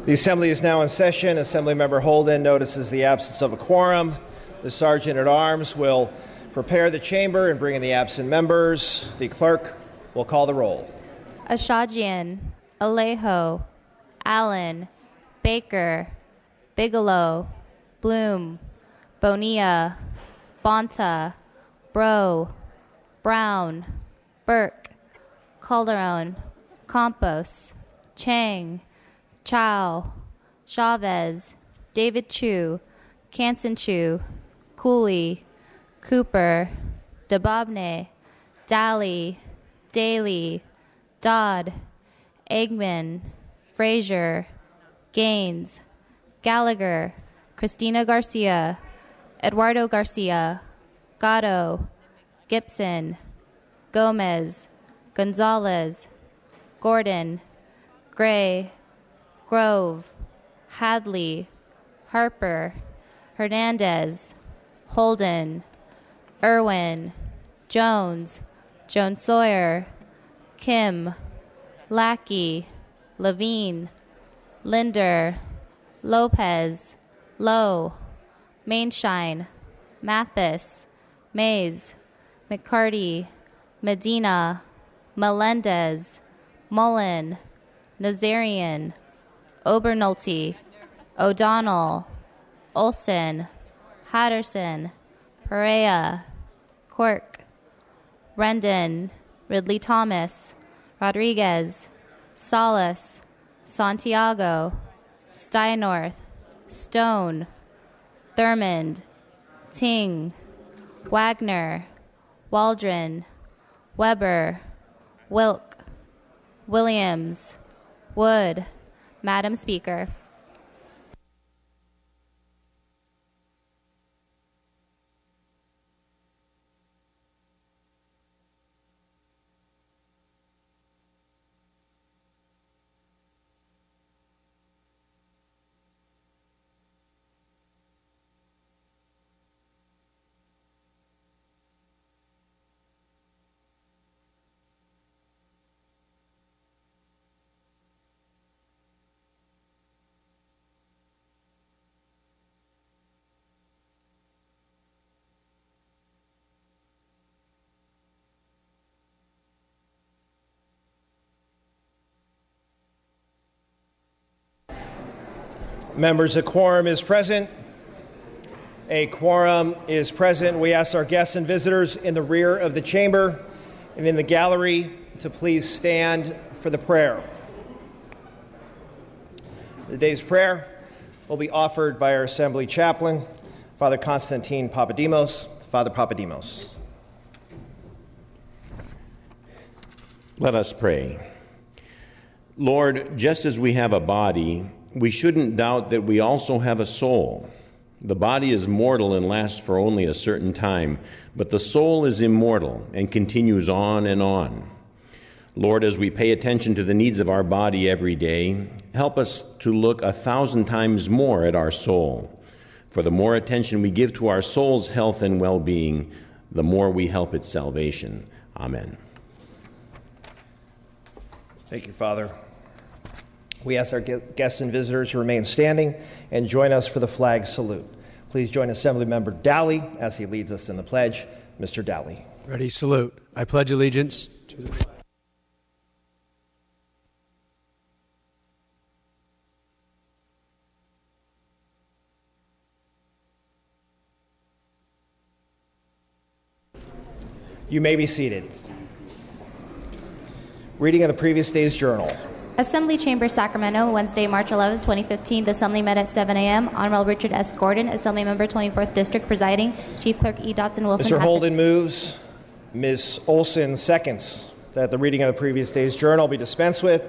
The Assembly is now in session. Assemblymember Holden notices the absence of a quorum. The Sergeant-at-Arms will prepare the chamber and bring in the absent members. The clerk will call the roll. Ashajian, Alejo, Allen, Baker, Bigelow, Bloom, Bonilla, Bonta, Bro, Brown, Burke, Calderon, Campos, Chang, Chow, Chavez, David Chu, Canson Chu, Cooley, Cooper, Dababne, Daly, Daly, Dodd, Eggman, Frazier, Gaines, Gallagher, Cristina Garcia, Eduardo Garcia, Gatto, Gibson, Gomez, Gonzalez, Gordon, Gray, Grove, Hadley, Harper, Hernandez, Holden, Irwin, Jones, Jones Sawyer, Kim, Lackey, Levine, Linder, Lopez, Lowe, Mainshine, Mathis, Mays, McCarty, Medina, Melendez, Mullen, Nazarian, Obernolte, O'Donnell, Olson, Hatterson, Perea, Quirk, Rendon, Ridley Thomas, Rodriguez, Salas, Santiago, Steinorth, Stone, Thurmond, Ting, Wagner, Waldron, Weber, Wilk, Williams, Wood. Madam Speaker. Members, a quorum is present. A quorum is present. We ask our guests and visitors in the rear of the chamber and in the gallery to please stand for the prayer. The day's prayer will be offered by our Assembly Chaplain, Father Constantine Papadimos. Father Papadimos. Let us pray. Lord, just as we have a body, we shouldn't doubt that we also have a soul. The body is mortal and lasts for only a certain time, but the soul is immortal and continues on and on. Lord, as we pay attention to the needs of our body every day, help us to look 1,000 times more at our soul. For the more attention we give to our soul's health and well-being, the more we help its salvation. Amen. Thank you, Father. We ask our guests and visitors to remain standing and join us for the flag salute. Please join Assemblymember Daly as he leads us in the pledge. Mr. Daly. Ready, salute. I pledge allegiance to the flag. You may be seated. Reading of the previous day's journal. Assembly Chamber, Sacramento, Wednesday, March 11, 2015. The Assembly met at 7 a.m. Honorable Richard S. Gordon, Assembly Member, 24th District, presiding. Chief Clerk E. Dotson Wilson. Mr. Holden moves. Ms. Olson seconds that the reading of the previous day's journal be dispensed with.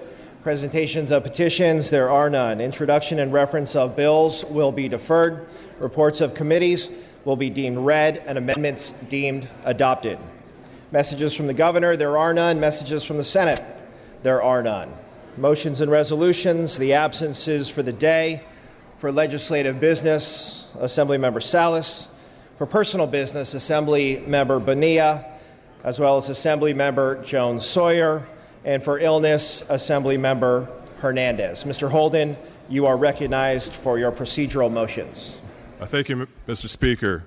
Presentations of petitions, there are none. Introduction and reference of bills will be deferred. Reports of committees will be deemed read and amendments deemed adopted. Messages from the governor, there are none. Messages from the Senate, there are none. Motions and resolutions, the absences for the day. For legislative business, Assemblymember Salas. For personal business, Assemblymember Bonilla, as well as Assemblymember Jones Sawyer. And for illness, Assemblymember Hernandez. Mr. Holden, you are recognized for your procedural motions. Thank you, Mr. Speaker.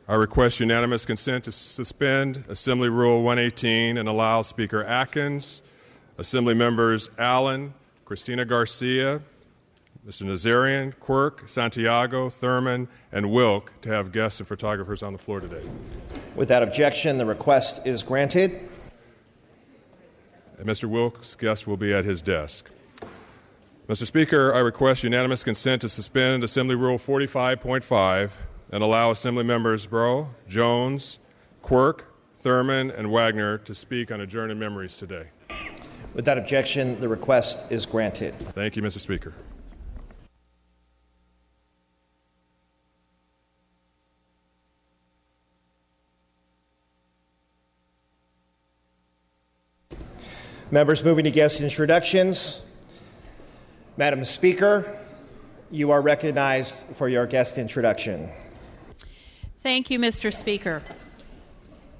I request unanimous consent to suspend Assembly Rule 118 and allow Speaker Atkins, Assembly Members Allen, Christina Garcia, Mr. Nazarian, Quirk, Santiago, Thurman, and Wilk to have guests and photographers on the floor today. Without objection, the request is granted. And Mr. Wilk's guest will be at his desk. Mr. Speaker, I request unanimous consent to suspend Assembly Rule 45.5 and allow Assembly Members Breaux, Jones, Quirk, Thurman, and Wagner to speak on adjourned memories today. Without objection, the request is granted. Thank you, Mr. Speaker. Members, moving to guest introductions. Madam Speaker, you are recognized for your guest introduction. Thank you, Mr. Speaker.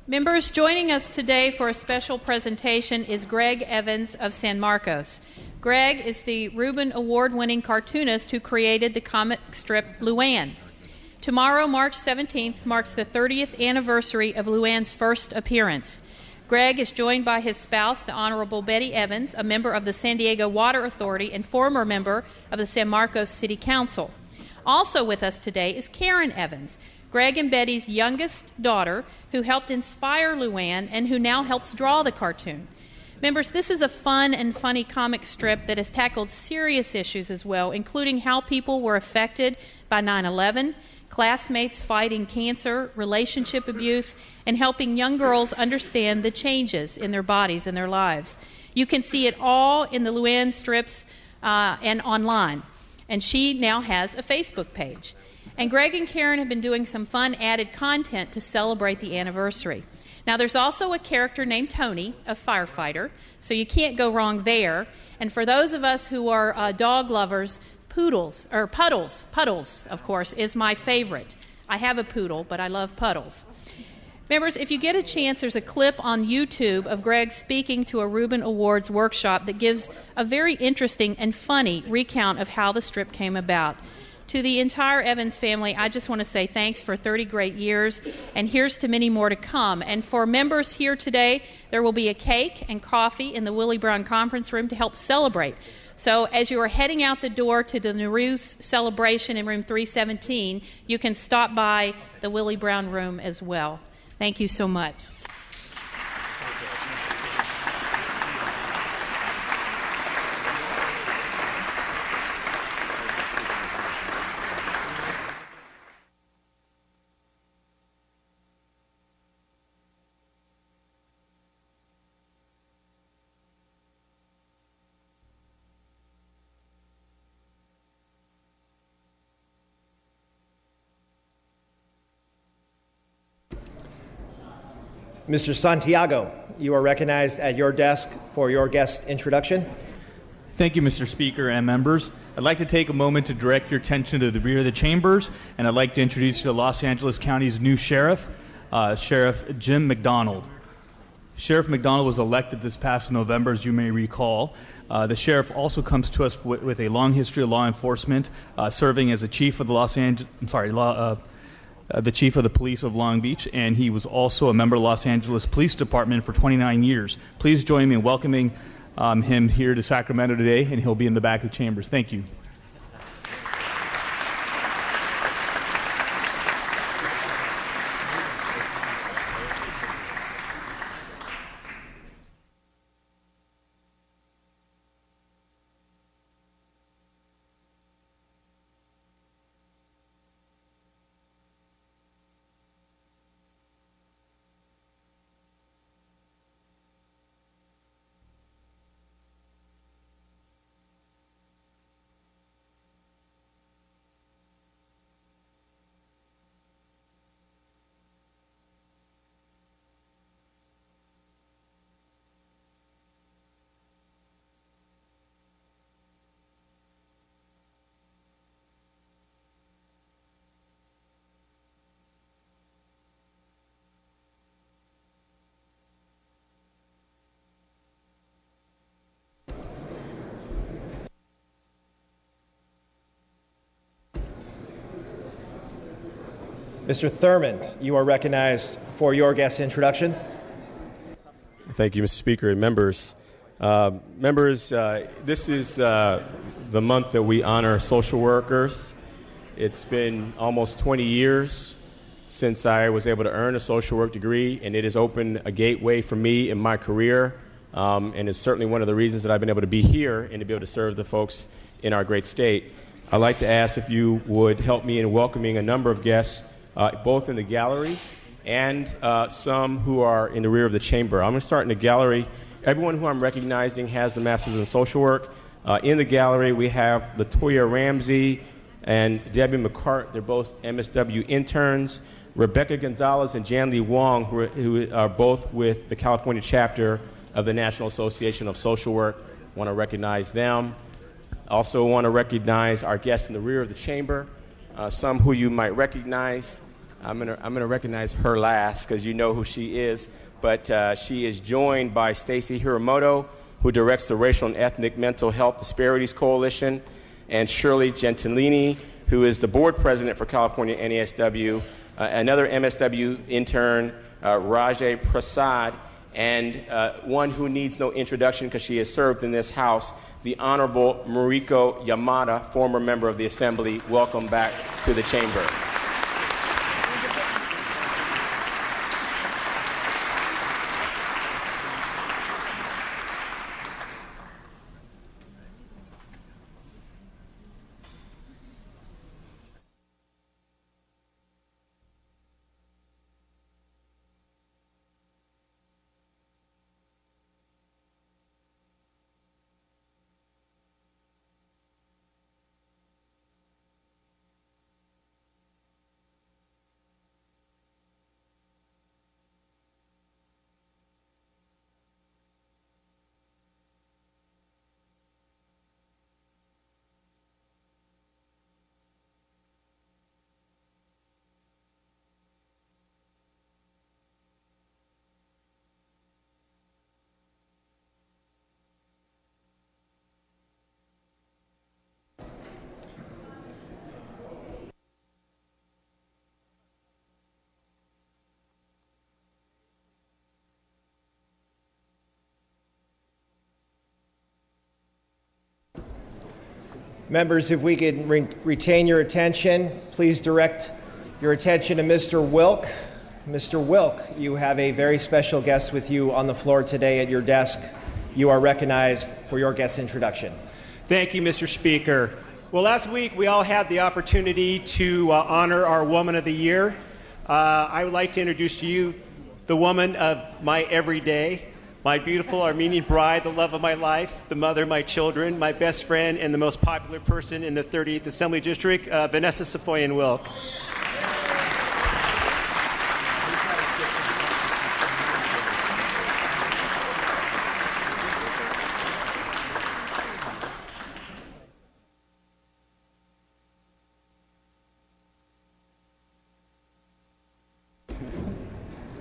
Members, joining us today for a special presentation is Greg Evans of San Marcos. Greg is the Reuben Award-winning cartoonist who created the comic strip Luann. Tomorrow, March 17th, marks the 30th anniversary of Luann's first appearance. Greg is joined by his spouse, the Honorable Betty Evans, a member of the San Diego Water Authority and former member of the San Marcos City Council. Also with us today is Karen Evans, Greg and Betty's youngest daughter, who helped inspire Luann and who now helps draw the cartoon. Members, this is a fun and funny comic strip that has tackled serious issues as well, including how people were affected by 9/11, classmates fighting cancer, relationship abuse, and helping young girls understand the changes in their bodies and their lives. You can see it all in the Luann strips and online. And she now has a Facebook page. And Greg and Karen have been doing some fun added content to celebrate the anniversary. Now, there's also a character named Tony, a firefighter, so you can't go wrong there. And for those of us who are dog lovers, Puddles, of course, is my favorite. I have a poodle, but I love Puddles. Members, if you get a chance, there's a clip on YouTube of Greg speaking to a Reuben Awards workshop that gives a very interesting and funny recount of how the strip came about. To the entire Evans family, I just want to say thanks for 30 great years, and here's to many more to come. And for members here today, there will be a cake and coffee in the Willie Brown Conference Room to help celebrate. So as you are heading out the door to the Nehru's celebration in room 317, you can stop by the Willie Brown room as well. Thank you so much. Mr. Santiago, you are recognized at your desk for your guest introduction. Thank you, Mr. Speaker and members. I'd like to take a moment to direct your attention to the rear of the chambers, and I'd like to introduce you to Los Angeles County's new sheriff, Sheriff Jim McDonald. Sheriff McDonald was elected this past November, as you may recall. The sheriff also comes to us with a long history of law enforcement, serving as the chief of the the chief of the police of Long Beach, and he was also a member of the Los Angeles Police Department for 29 years. Please join me in welcoming him here to Sacramento today, and he'll be in the back of the chambers. Thank you. Mr. Thurmond, you are recognized for your guest introduction. Thank you, Mr. Speaker and members. This is the month that we honor social workers. It's been almost 20 years since I was able to earn a social work degree, and it has opened a gateway for me in my career, and it's certainly one of the reasons that I've been able to be here and to be able to serve the folks in our great state. I'd like to ask if you would help me in welcoming a number of guests, both in the gallery and some who are in the rear of the chamber. I'm going to start in the gallery. Everyone who I'm recognizing has a master's in social work. In the gallery, we have Latoya Ramsey and Debbie McCart. They're both MSW interns. Rebecca Gonzalez and Jan Lee Wong, who are both with the California chapter of the National Association of Social Work. I want to recognize them. Also want to recognize our guests in the rear of the chamber, some who you might recognize. I'm gonna recognize her last because you know who she is. But she is joined by Stacy Hiramoto, who directs the Racial and Ethnic Mental Health Disparities Coalition, and Shirley Gentilini, who is the board president for California NASW, another MSW intern, Rajay Prasad, and one who needs no introduction because she has served in this House, the Honorable Mariko Yamada, former member of the Assembly. Welcome back to the chamber. Members, if we could retain your attention, please direct your attention to Mr. Wilk. Mr. Wilk, you have a very special guest with you on the floor today at your desk. You are recognized for your guest introduction. Thank you, Mr. Speaker. Well, last week we all had the opportunity to honor our Woman of the Year. I would like to introduce to you the woman of my everyday, my beautiful Armenian bride, the love of my life, the mother of my children, my best friend, and the most popular person in the 38th Assembly District, Vanessa Safoyan Wilk.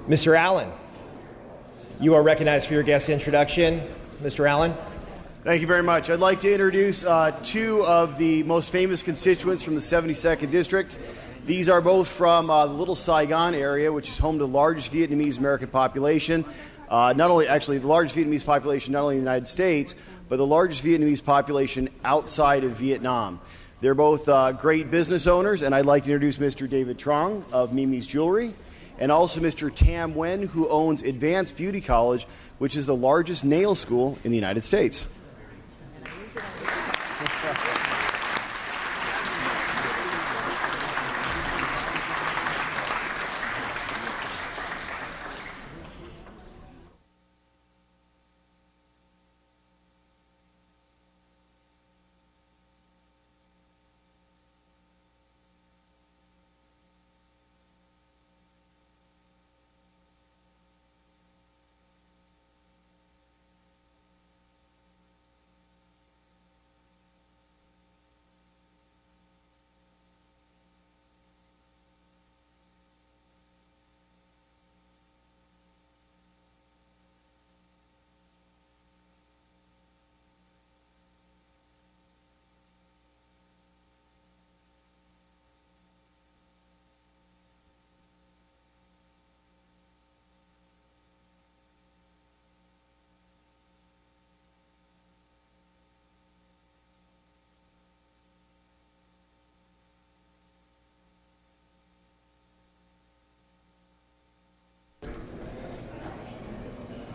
Mr. Allen, you are recognized for your guest introduction. Mr. Allen. Thank you very much. I'd like to introduce two of the most famous constituents from the 72nd District. These are both from the Little Saigon area, which is home to the largest Vietnamese American population. The largest Vietnamese population not only in the United States, but the largest Vietnamese population outside of Vietnam. They're both great business owners, and I'd like to introduce Mr. David Trong of Mimi's Jewelry, and also Mr. Tam Nguyen, who owns Advanced Beauty College, which is the largest nail school in the United States.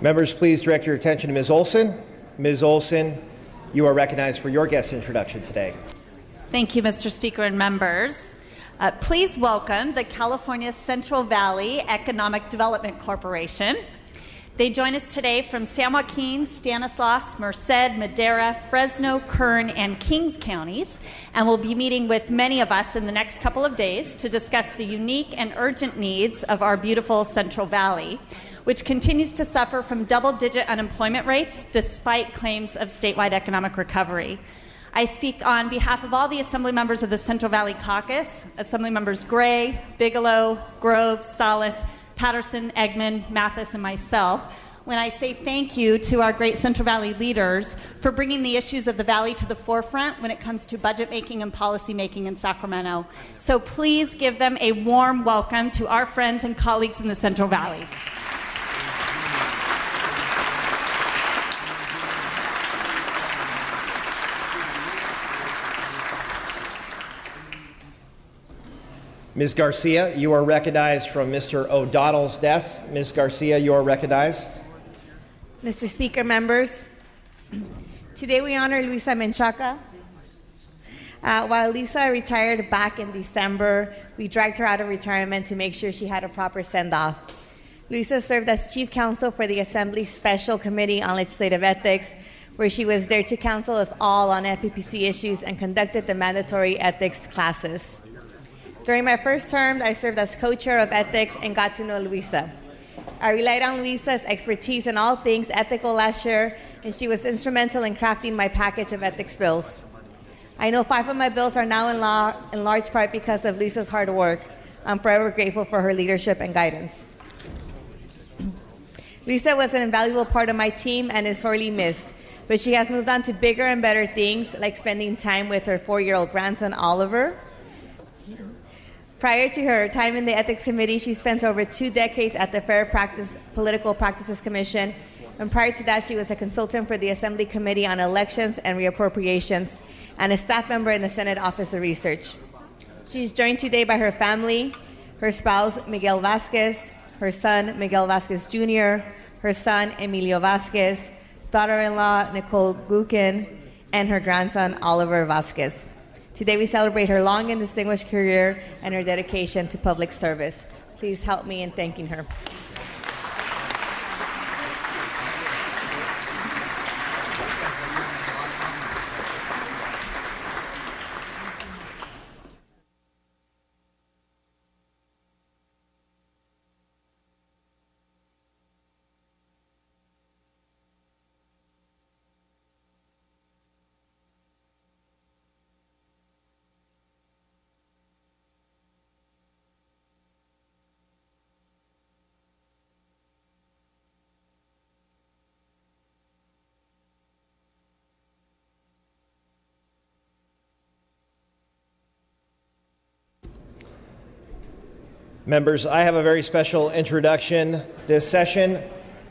Members, please direct your attention to Ms. Olson. Ms. Olson, you are recognized for your guest introduction today. Thank you, Mr. Speaker and members. Please welcome the California Central Valley Economic Development Corporation. They join us today from San Joaquin, Stanislaus, Merced, Madera, Fresno, Kern, and Kings counties, and will be meeting with many of us in the next couple of days to discuss the unique and urgent needs of our beautiful Central Valley, which continues to suffer from double-digit unemployment rates despite claims of statewide economic recovery. I speak on behalf of all the Assembly members of the Central Valley Caucus, Assembly members Gray, Bigelow, Grove, Salas, Patterson, Eggman, Mathis, and myself, when I say thank you to our great Central Valley leaders for bringing the issues of the Valley to the forefront when it comes to budget making and policy making in Sacramento. So please give them a warm welcome to our friends and colleagues in the Central Valley. Ms. Garcia, you are recognized from Mr. O'Donnell's desk. Ms. Garcia, you are recognized. Mr. Speaker, members, today we honor Luisa Menchaca. While Lisa retired back in December, we dragged her out of retirement to make sure she had a proper send-off. Luisa served as Chief Counsel for the Assembly's Special Committee on Legislative Ethics, where she was there to counsel us all on FPPC issues and conducted the mandatory ethics classes. During my first term, I served as co-chair of ethics and got to know Luisa. I relied on Luisa's expertise in all things ethical last year, and she was instrumental in crafting my package of ethics bills. I know 5 of my bills are now in law in large part because of Luisa's hard work. I'm forever grateful for her leadership and guidance. Lisa was an invaluable part of my team and is sorely missed, but she has moved on to bigger and better things, like spending time with her 4-year-old grandson, Oliver. Prior to her time in the Ethics Committee, she spent over 2 decades at the Fair Political Practices Commission, and prior to that, she was a consultant for the Assembly Committee on Elections and Reappropriations, and a staff member in the Senate Office of Research. She's joined today by her family, her spouse, Miguel Vasquez, her son, Miguel Vasquez Jr., her son, Emilio Vasquez, daughter-in-law, Nicole Gukin, and her grandson, Oliver Vasquez. Today we celebrate her long and distinguished career and her dedication to public service. Please help me in thanking her. Members, I have a very special introduction this session.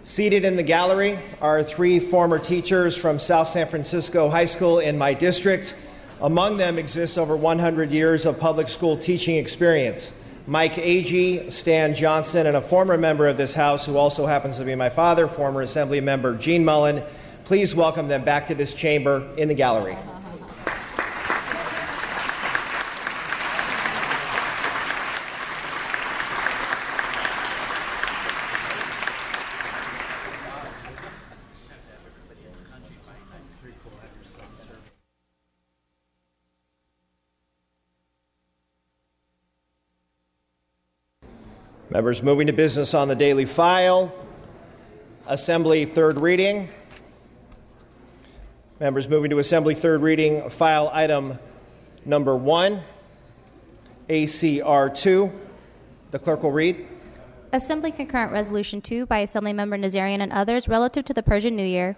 Seated in the gallery are 3 former teachers from South San Francisco High School in my district. Among them exists over 100 years of public school teaching experience. Mike Agee, Stan Johnson, and a former member of this House who also happens to be my father, former Assembly member Gene Mullen. Please welcome them back to this chamber in the gallery. Members, moving to business on the daily file. Assembly third reading. Members, moving to Assembly third reading, file item number 1, ACR 2. The clerk will read. Assembly Concurrent Resolution 2 by Assemblymember Nazarian and others relative to the Persian New Year.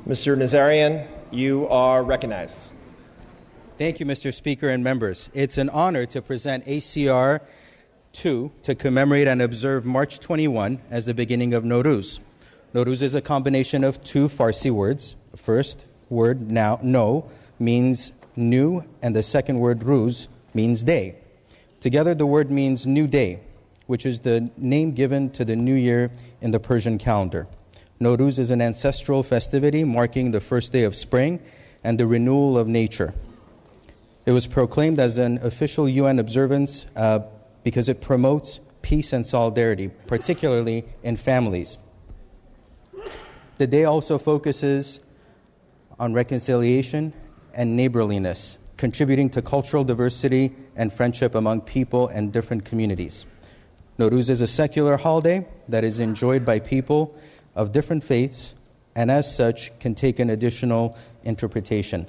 Mr. Nazarian, you are recognized. Thank you, Mr. Speaker and members. It's an honor to present ACR 2 to commemorate and observe March 21 as the beginning of Nowruz. Nowruz is a combination of 2 Farsi words. The first word, now, no, means new, and the second word, ruz, means day. Together, the word means new day. which is the name given to the new year in the Persian calendar. Nowruz is an ancestral festivity marking the first day of spring and the renewal of nature. It was proclaimed as an official UN observance because it promotes peace and solidarity, particularly in families. The day also focuses on reconciliation and neighborliness, contributing to cultural diversity and friendship among people and different communities. Nowruz is a secular holiday that is enjoyed by people of different faiths and as such can take an additional interpretation.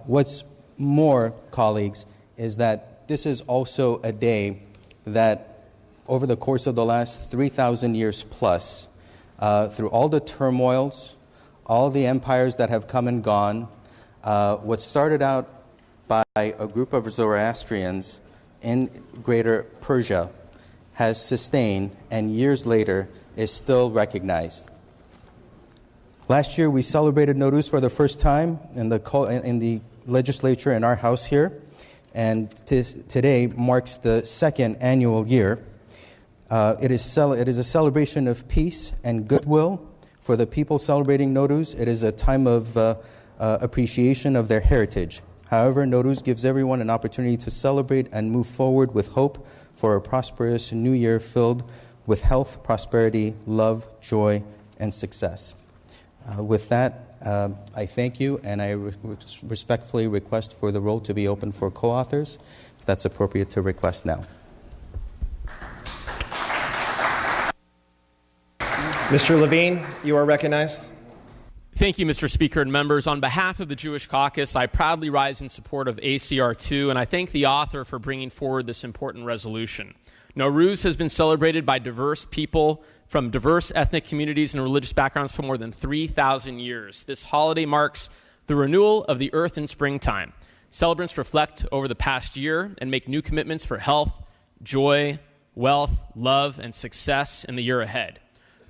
What's more, colleagues, is that this is also a day that over the course of the last 3,000 years plus, through all the turmoils, all the empires that have come and gone, what started out by a group of Zoroastrians in Greater Persia has sustained and years later is still recognized. Last year we celebrated Nowruz for the first time in the legislature in our house here, and today marks the second annual year. It is a celebration of peace and goodwill for the people celebrating Nowruz. It is a time of appreciation of their heritage. However, Nowruz gives everyone an opportunity to celebrate and move forward with hope for a prosperous new year filled with health, prosperity, love, joy, and success. With that, I thank you, and I respectfully request for the roll to be open for co-authors, if that's appropriate to request now. Mr. Levine, you are recognized. Thank you, Mr. Speaker and members. On behalf of the Jewish Caucus, I proudly rise in support of ACR 2, and I thank the author for bringing forward this important resolution. Nowruz has been celebrated by diverse people from diverse ethnic communities and religious backgrounds for more than 3,000 years. This holiday marks the renewal of the earth in springtime. Celebrants reflect over the past year and make new commitments for health, joy, wealth, love, and success in the year ahead.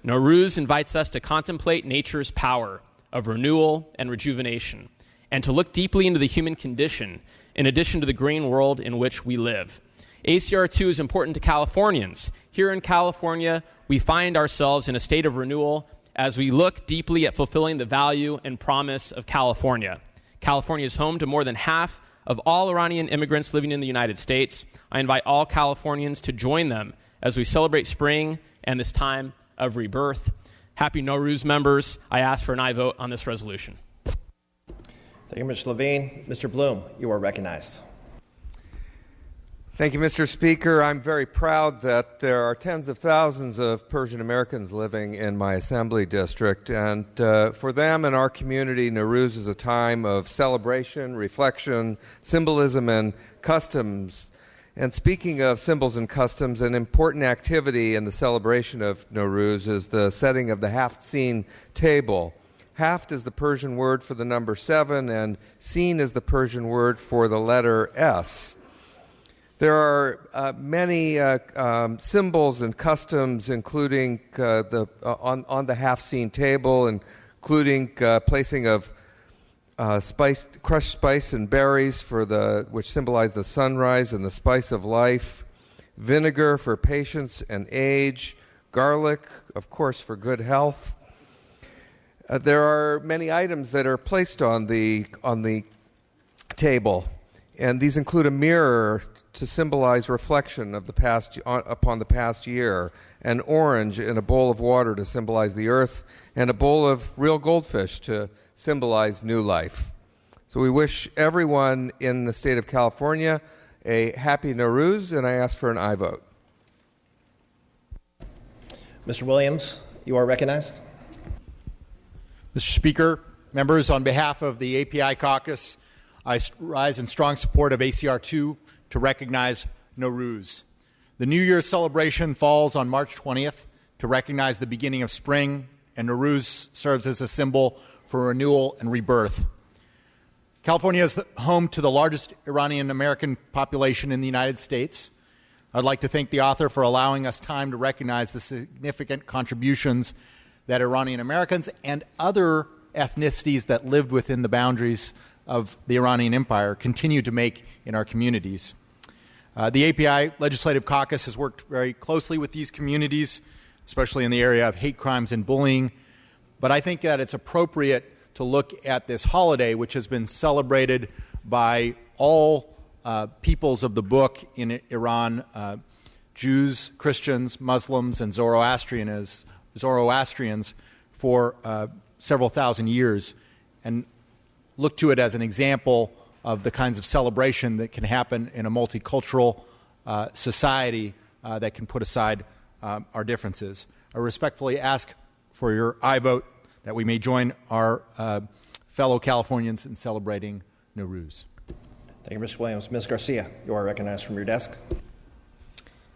Nowruz invites us to contemplate nature's power of renewal and rejuvenation, and to look deeply into the human condition in addition to the green world in which we live. ACR 2 is important to Californians. Here in California, we find ourselves in a state of renewal as we look deeply at fulfilling the value and promise of California. California is home to more than half of all Iranian immigrants living in the United States. I invite all Californians to join them as we celebrate spring and this time of rebirth. Happy Nowruz, members. I ask for an aye vote on this resolution. Thank you, Mr. Levine. Mr. Bloom, you are recognized. Thank you, Mr. Speaker. I'm very proud that there are tens of thousands of Persian Americans living in my assembly district, and for them and our community, Nowruz is a time of celebration, reflection, symbolism, and customs. And speaking of symbols and customs, an important activity in the celebration of Nowruz is the setting of the haft-seen table. Haft is the Persian word for the number 7, and seen is the Persian word for the letter S. There are many symbols and customs, including on the half-seen table, including placing of crushed spice and berries which symbolize the sunrise and the spice of life, vinegar for patience and age, garlic, of course, for good health. There are many items that are placed on the table, and these include a mirror to symbolize reflection of upon the past year, an orange in a bowl of water to symbolize the earth, and a bowl of real goldfish to symbolize new life. So we wish everyone in the state of California a happy Nowruz, and I ask for an aye vote. Mr. Williams, you are recognized. Mr. Speaker, members, on behalf of the API caucus, I rise in strong support of ACR 2 to recognize Nowruz. The New Year's celebration falls on March 20th to recognize the beginning of spring, and Nowruz serves as a symbol for renewal and rebirth. California is home to the largest Iranian American population in the United States. I'd like to thank the author for allowing us time to recognize the significant contributions that Iranian Americans and other ethnicities that lived within the boundaries of the Iranian Empire continue to make in our communities. The API Legislative Caucus has worked very closely with these communities, especially in the area of hate crimes and bullying. But I think that it's appropriate to look at this holiday, which has been celebrated by all peoples of the book in Iran, Jews, Christians, Muslims, and Zoroastrians for several thousand years, and look to it as an example of the kinds of celebration that can happen in a multicultural society that can put aside our differences. I respectfully ask for your aye vote that we may join our fellow Californians in celebrating Nowruz. Thank you, Mr. Williams. Ms. Garcia, you are recognized from your desk.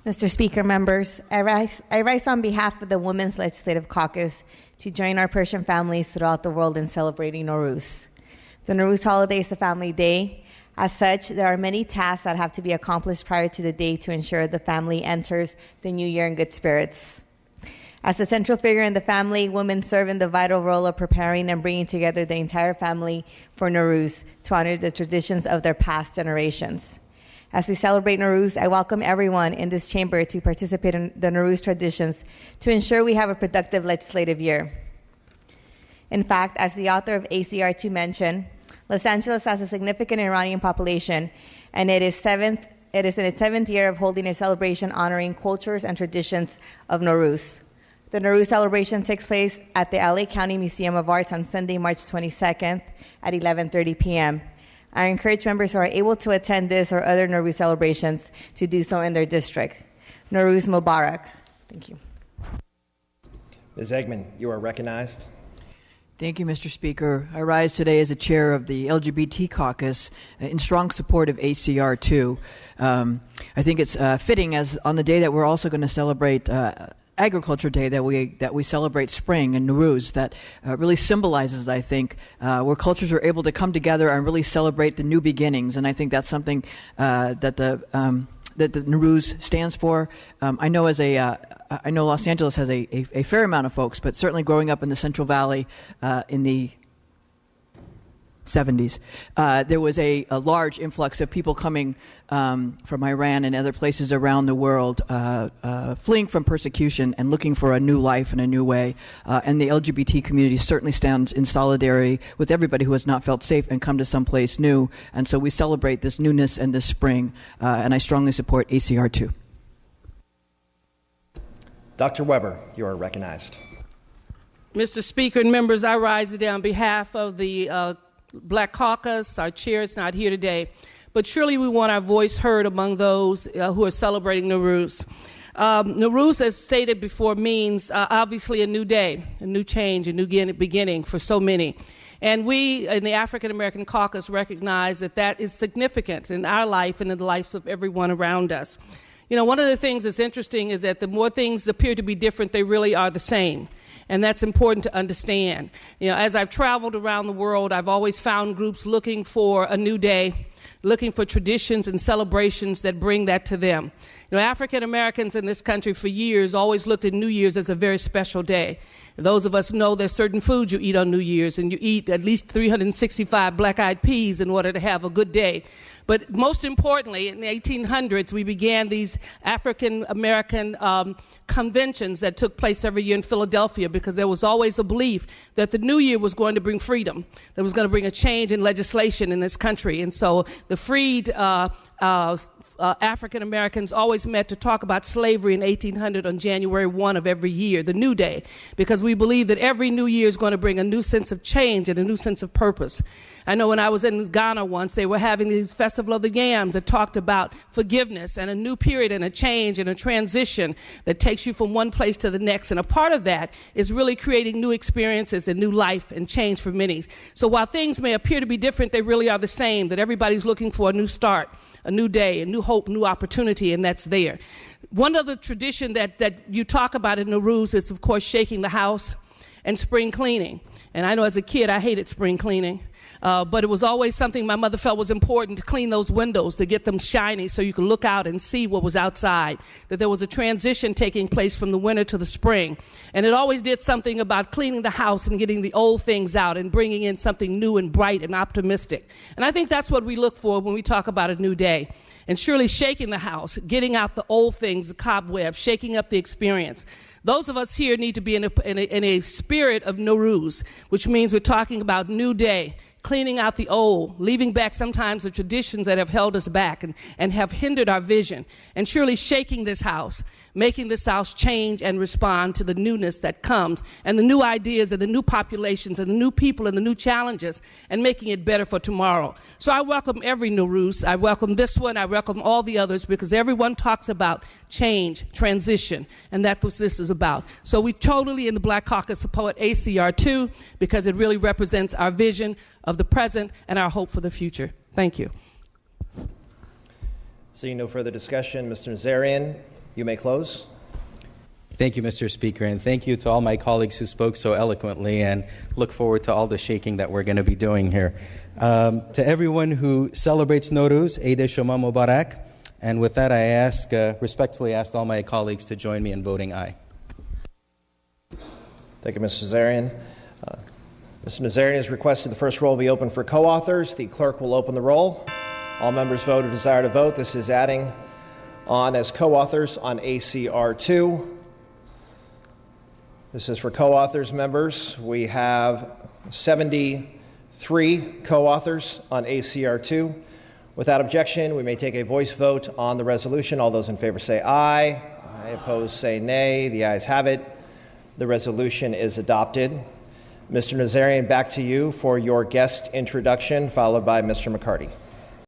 Mr. Speaker, members, I rise on behalf of the Women's Legislative Caucus to join our Persian families throughout the world in celebrating Nowruz. The Nowruz holiday is a family day. As such, there are many tasks that have to be accomplished prior to the day to ensure the family enters the new year in good spirits. As the central figure in the family, women serve in the vital role of preparing and bringing together the entire family for Nowruz to honor the traditions of their past generations. As we celebrate Nowruz, I welcome everyone in this chamber to participate in the Nowruz traditions to ensure we have a productive legislative year. In fact, as the author of ACR 2 mentioned, Los Angeles has a significant Iranian population, and it is in its 7th year of holding a celebration honoring cultures and traditions of Nowruz. The Nowruz celebration takes place at the LA County Museum of Arts on Sunday, March 22nd at 11:30 p.m. I encourage members who are able to attend this or other Nowruz celebrations to do so in their district. Nowruz Mubarak. Thank you. Ms. Eggman, you are recognized. Thank you, Mr. Speaker. I rise today as a chair of the LGBT caucus in strong support of ACR 2. I think it's fitting, as on the day that we're also going to celebrate Agriculture Day, that we celebrate spring and Nowruz, that really symbolizes, I think, where cultures are able to come together and really celebrate the new beginnings. And I think that's something that the Nowruz stands for. I know Los Angeles has a fair amount of folks, but certainly growing up in the Central Valley in the 70s, there was a large influx of people coming from Iran and other places around the world, fleeing from persecution and looking for a new life and a new way. And the LGBT community certainly stands in solidarity with everybody who has not felt safe and come to someplace new. And so we celebrate this newness and this spring, and I strongly support ACR 2. Dr. Weber, you are recognized. Mr. Speaker and members, I rise today on behalf of the Black Caucus. Our chair is not here today, but surely we want our voice heard among those who are celebrating Nowruz. Nowruz, as stated before, means obviously a new day, a new change, a new beginning for so many. And we in the African American Caucus recognize that that is significant in our life and in the lives of everyone around us. You know, one of the things that's interesting is that the more things appear to be different, they really are the same. And that's important to understand. You know, as I've traveled around the world, I've always found groups looking for a new day, looking for traditions and celebrations that bring that to them. You know, African Americans in this country for years always looked at New Year's as a very special day. Those of us know there's certain foods you eat on New Year's, and you eat at least 365 black-eyed peas in order to have a good day. But most importantly, in the 1800s, we began these African-American conventions that took place every year in Philadelphia, because there was always a belief that the new year was going to bring freedom, that was going to bring a change in legislation in this country. And so the freed African Americans always met to talk about slavery in 1800 on January 1 of every year, the new day, because we believe that every new year is going to bring a new sense of change and a new sense of purpose. I know when I was in Ghana once, they were having this Festival of the Yams that talked about forgiveness and a new period and a change and a transition that takes you from one place to the next. And a part of that is really creating new experiences and new life and change for many. So while things may appear to be different, they really are the same, that everybody's looking for a new start, a new day, a new hope, new opportunity, and that's there. One other tradition that you talk about in Nowruz is, of course, shaking the house and spring cleaning. And I know as a kid I hated spring cleaning. But it was always something my mother felt was important to clean those windows, to get them shiny so you could look out and see what was outside, that there was a transition taking place from the winter to the spring. And it always did something about cleaning the house and getting the old things out and bringing in something new and bright and optimistic. And I think that's what we look for when we talk about a new day. And surely shaking the house, getting out the old things, the cobwebs, shaking up the experience. Those of us here need to be in a spirit of Nowruz, which means we're talking about new day, cleaning out the old, leaving back sometimes the traditions that have held us back and have hindered our vision, and surely shaking this house, making this house change and respond to the newness that comes, and the new ideas and the new populations and the new people and the new challenges, and making it better for tomorrow. So I welcome every Nowruz. I welcome this one. I welcome all the others, because everyone talks about change, transition, and that's what this is about. So we totally in the Black Caucus support ACR2 because it really represents our vision of the present and our hope for the future. Thank you. Seeing no further discussion, Mr. Nazarian, you may close. Thank you, Mr. Speaker, and thank you to all my colleagues who spoke so eloquently, and look forward to all the shaking that we're going to be doing here. To everyone who celebrates Nowruz, Eid Shoma Mubarak, and with that I respectfully ask all my colleagues to join me in voting aye. Thank you, Mr. Nazarian. Mr. Nazarian has requested the first roll be open for co-authors. The clerk will open the roll. All members vote who desire to vote. This is adding on as co-authors on ACR 2. This is for co-authors, members. We have 73 co-authors on ACR 2. Without objection, we may take a voice vote on the resolution. All those in favor say aye. Aye. Opposed say nay. The ayes have it. The resolution is adopted. Mr. Nazarian, back to you for your guest introduction, followed by Mr. McCarty.